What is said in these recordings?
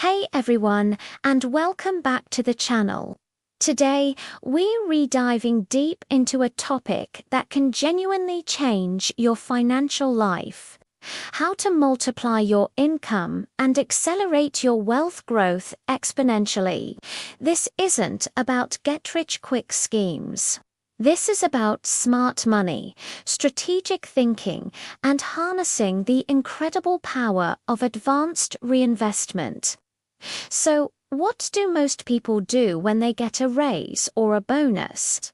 Hey everyone, and welcome back to the channel. Today, we're re-diving deep into a topic that can genuinely change your financial life. How to multiply your income and accelerate your wealth growth exponentially. This isn't about get-rich-quick schemes. This is about smart money, strategic thinking, and harnessing the incredible power of advanced reinvestment. So, what do most people do when they get a raise or a bonus?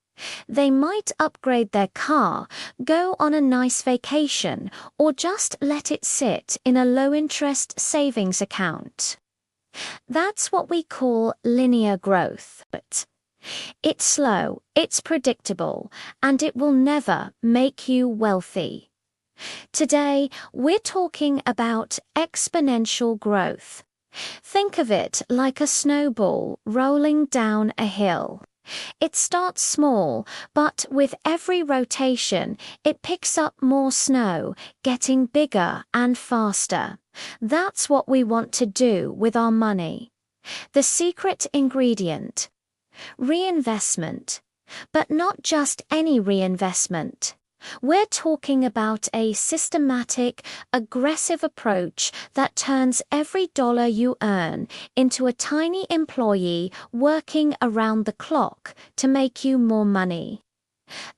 They might upgrade their car, go on a nice vacation, or just let it sit in a low-interest savings account. That's what we call linear growth. It's slow, it's predictable, and it will never make you wealthy. Today, we're talking about exponential growth. Think of it like a snowball rolling down a hill. It starts small, but with every rotation, it picks up more snow, getting bigger and faster. That's what we want to do with our money. The secret ingredient: reinvestment. But not just any reinvestment. We're talking about a systematic, aggressive approach that turns every dollar you earn into a tiny employee working around the clock to make you more money.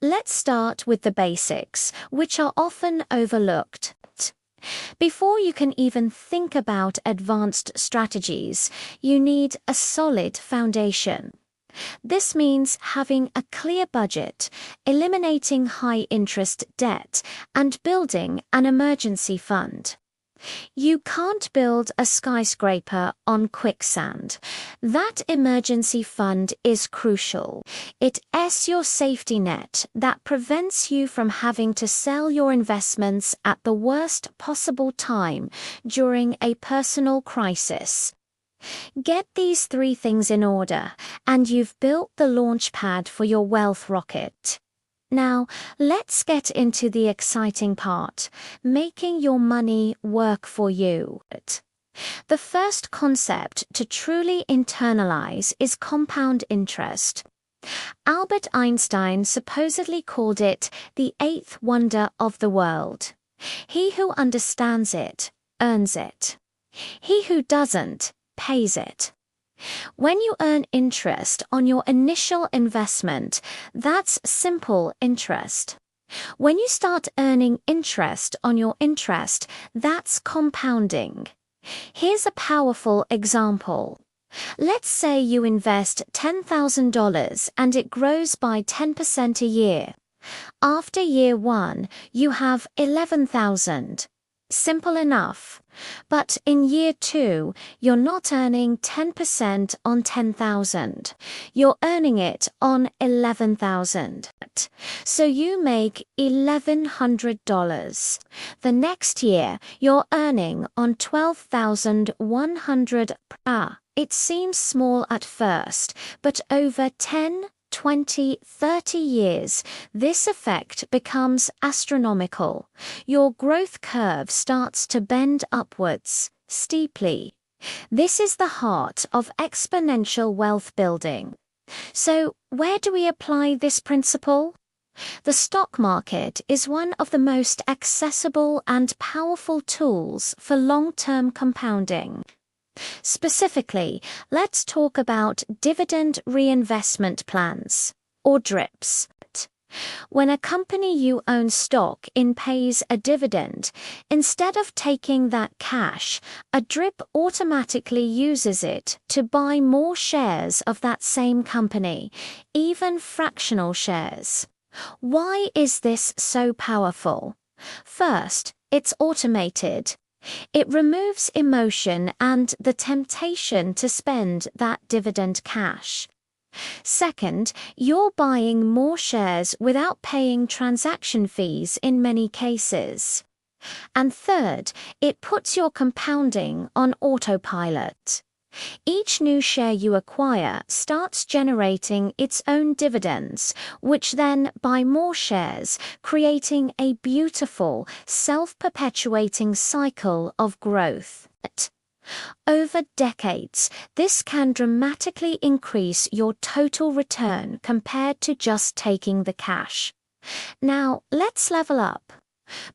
Let's start with the basics, which are often overlooked. Before you can even think about advanced strategies, you need a solid foundation. This means having a clear budget, eliminating high-interest debt, and building an emergency fund. You can't build a skyscraper on quicksand. That emergency fund is crucial. It's your safety net that prevents you from having to sell your investments at the worst possible time during a personal crisis. Get these three things in order, and you've built the launch pad for your wealth rocket. Now, let's get into the exciting part: making your money work for you. The first concept to truly internalize is compound interest. Albert Einstein supposedly called it the eighth wonder of the world. He who understands it, earns it. He who doesn't, pays it. When you earn interest on your initial investment, that's simple interest. When you start earning interest on your interest, that's compounding. Here's a powerful example. Let's say you invest $10,000 and it grows by 10% a year. After year one, you have $11,000. Simple enough. But in year two, you're not earning 10% on 10,000. You're earning it on 11,000. So you make $1,100. The next year, you're earning on 12,100. It seems small at first, but over 10, 20, 30 years, this effect becomes astronomical. Your growth curve starts to bend upwards, steeply. This is the heart of exponential wealth building. So, where do we apply this principle? The stock market is one of the most accessible and powerful tools for long-term compounding. Specifically, let's talk about dividend reinvestment plans, or DRIPs. When a company you own stock in pays a dividend, instead of taking that cash, a DRIP automatically uses it to buy more shares of that same company, even fractional shares. Why is this so powerful? First, it's automated. It removes emotion and the temptation to spend that dividend cash. Second, you're buying more shares without paying transaction fees in many cases. And third, it puts your compounding on autopilot. Each new share you acquire starts generating its own dividends, which then buy more shares, creating a beautiful, self-perpetuating cycle of growth. Over decades, this can dramatically increase your total return compared to just taking the cash. Now, let's level up.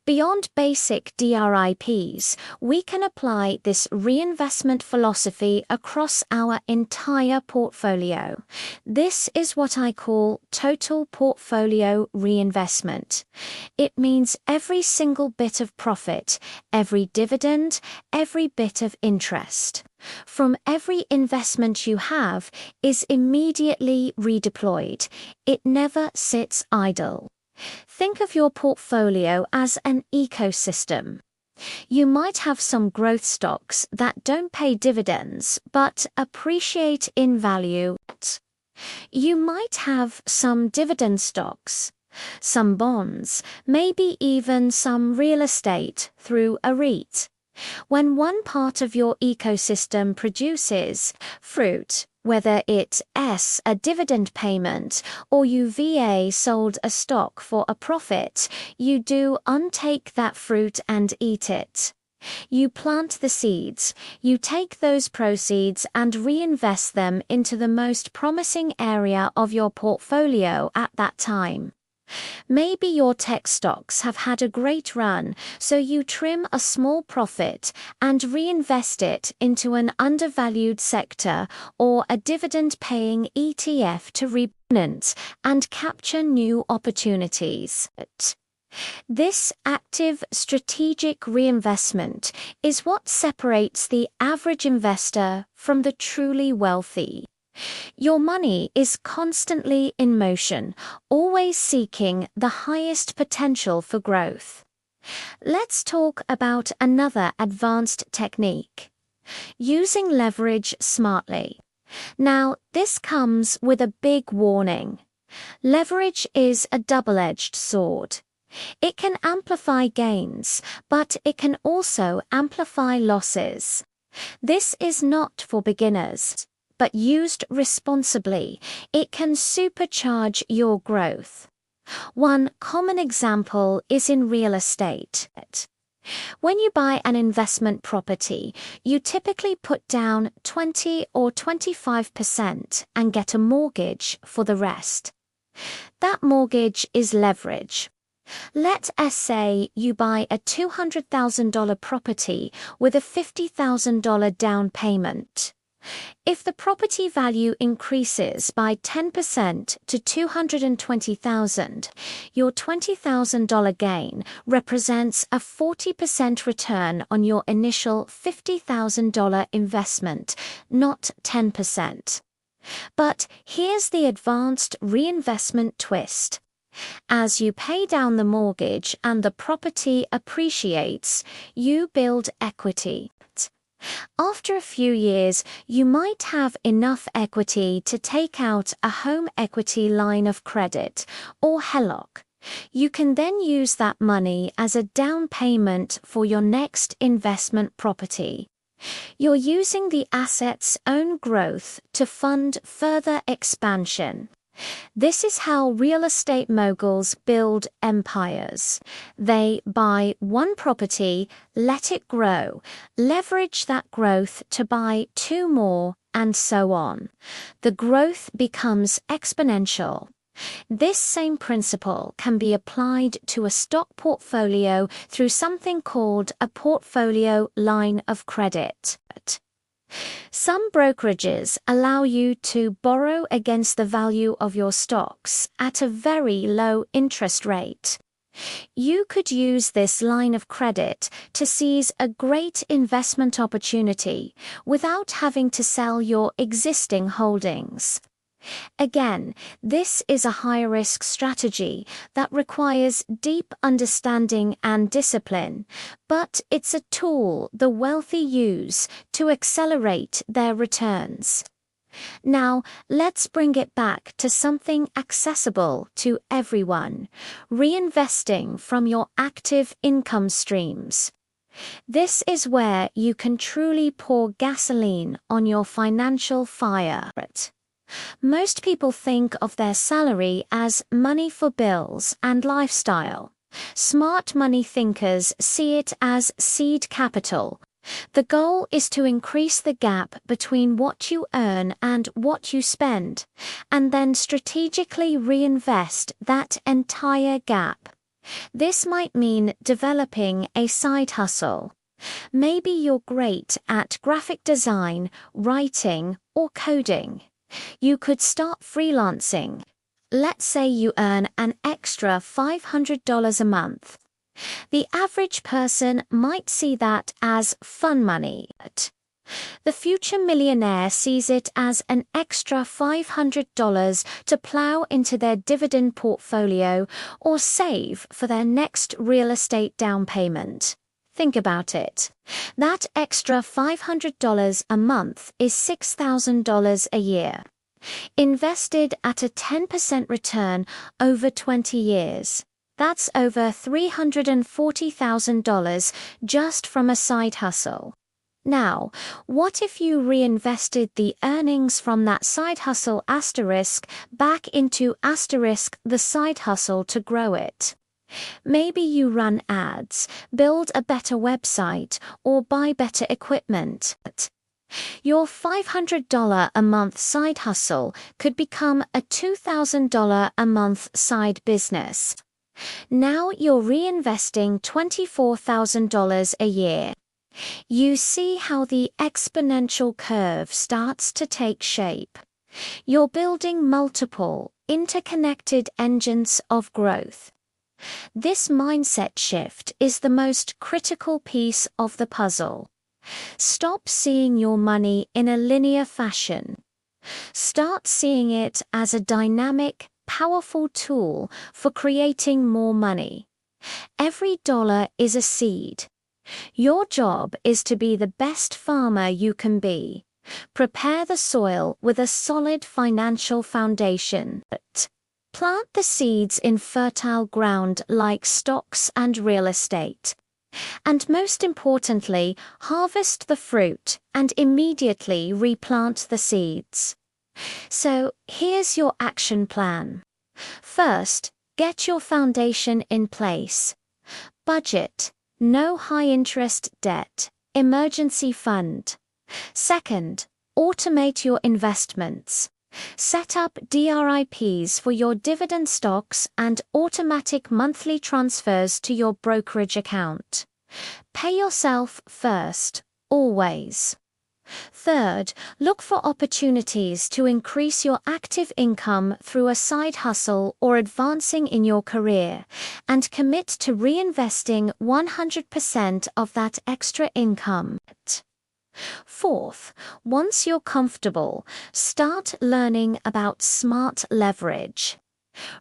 Beyond basic DRIPs, we can apply this reinvestment philosophy across our entire portfolio. This is what I call total portfolio reinvestment. It means every single bit of profit, every dividend, every bit of interest from every investment you have is immediately redeployed. It never sits idle. Think of your portfolio as an ecosystem. You might have some growth stocks that don't pay dividends but appreciate in value. You might have some dividend stocks, some bonds, maybe even some real estate through a REIT. When one part of your ecosystem produces fruit, whether it's a dividend payment or UVA sold a stock for a profit, you do untake that fruit and eat it. You plant the seeds, you take those proceeds and reinvest them into the most promising area of your portfolio at that time. Maybe your tech stocks have had a great run, so you trim a small profit and reinvest it into an undervalued sector or a dividend-paying ETF to rebalance and capture new opportunities. This active strategic reinvestment is what separates the average investor from the truly wealthy. Your money is constantly in motion, always seeking the highest potential for growth. Let's talk about another advanced technique: using leverage smartly. Now, this comes with a big warning. Leverage is a double-edged sword. It can amplify gains, but it can also amplify losses. This is not for beginners. But used responsibly, it can supercharge your growth. One common example is in real estate. When you buy an investment property, you typically put down 20 or 25% and get a mortgage for the rest. That mortgage is leverage. Let's say you buy a $200,000 property with a $50,000 down payment. If the property value increases by 10% to $220,000, your $20,000 gain represents a 40% return on your initial $50,000 investment, not 10%. But here's the advanced reinvestment twist. As you pay down the mortgage and the property appreciates, you build equity. After a few years, you might have enough equity to take out a home equity line of credit, or HELOC. You can then use that money as a down payment for your next investment property. You're using the asset's own growth to fund further expansion. This is how real estate moguls build empires. They buy one property, let it grow, leverage that growth to buy two more, and so on. The growth becomes exponential. This same principle can be applied to a stock portfolio through something called a portfolio line of credit. Some brokerages allow you to borrow against the value of your stocks at a very low interest rate. You could use this line of credit to seize a great investment opportunity without having to sell your existing holdings. Again, this is a high-risk strategy that requires deep understanding and discipline, but it's a tool the wealthy use to accelerate their returns. Now, let's bring it back to something accessible to everyone: reinvesting from your active income streams. This is where you can truly pour gasoline on your financial fire. Most people think of their salary as money for bills and lifestyle. Smart money thinkers see it as seed capital, The goal is to increase the gap between what you earn and what you spend, and then strategically reinvest that entire gap. This might mean developing a side hustle. Maybe you're great at graphic design, writing, or coding. You could start freelancing. Let's say you earn an extra $500 a month. The average person might see that as fun money. The future millionaire sees it as an extra $500 to plow into their dividend portfolio or save for their next real estate down payment. Think about it. That extra $500 a month is $6,000 a year. Invested at a 10% return over 20 years. That's over $340,000 just from a side hustle. Now, what if you reinvested the earnings from that side hustle back into the side hustle to grow it? Maybe you run ads, build a better website, or buy better equipment. Your $500 a month side hustle could become a $2,000 a month side business. Now you're reinvesting $24,000 a year. You see how the exponential curve starts to take shape. You're building multiple, interconnected engines of growth. This mindset shift is the most critical piece of the puzzle. Stop seeing your money in a linear fashion. Start seeing it as a dynamic, powerful tool for creating more money. Every dollar is a seed. Your job is to be the best farmer you can be. Prepare the soil with a solid financial foundation. Plant the seeds in fertile ground like stocks and real estate. And most importantly, harvest the fruit and immediately replant the seeds. So, here's your action plan. First, get your foundation in place. Budget, no high-interest debt, emergency fund. Second, automate your investments. Set up DRIPs for your dividend stocks and automatic monthly transfers to your brokerage account. Pay yourself first, always. Third, look for opportunities to increase your active income through a side hustle or advancing in your career, and commit to reinvesting 100% of that extra income. Fourth, once you're comfortable, start learning about smart leverage.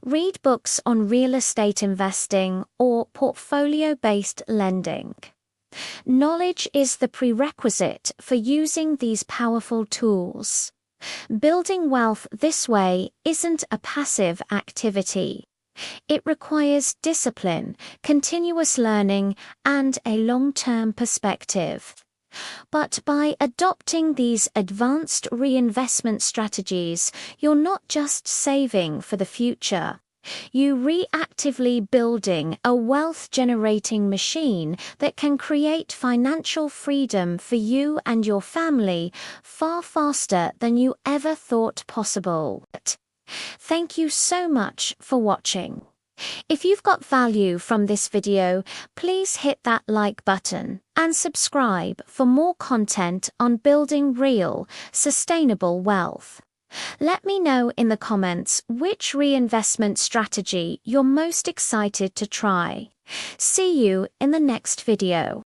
Read books on real estate investing or portfolio-based lending. Knowledge is the prerequisite for using these powerful tools. Building wealth this way isn't a passive activity. It requires discipline, continuous learning, and a long-term perspective. But by adopting these advanced reinvestment strategies, you're not just saving for the future. You're reactively building a wealth-generating machine that can create financial freedom for you and your family far faster than you ever thought possible. Thank you so much for watching. If you've got value from this video, please hit that like button and subscribe for more content on building real, sustainable wealth. Let me know in the comments which reinvestment strategy you're most excited to try. See you in the next video.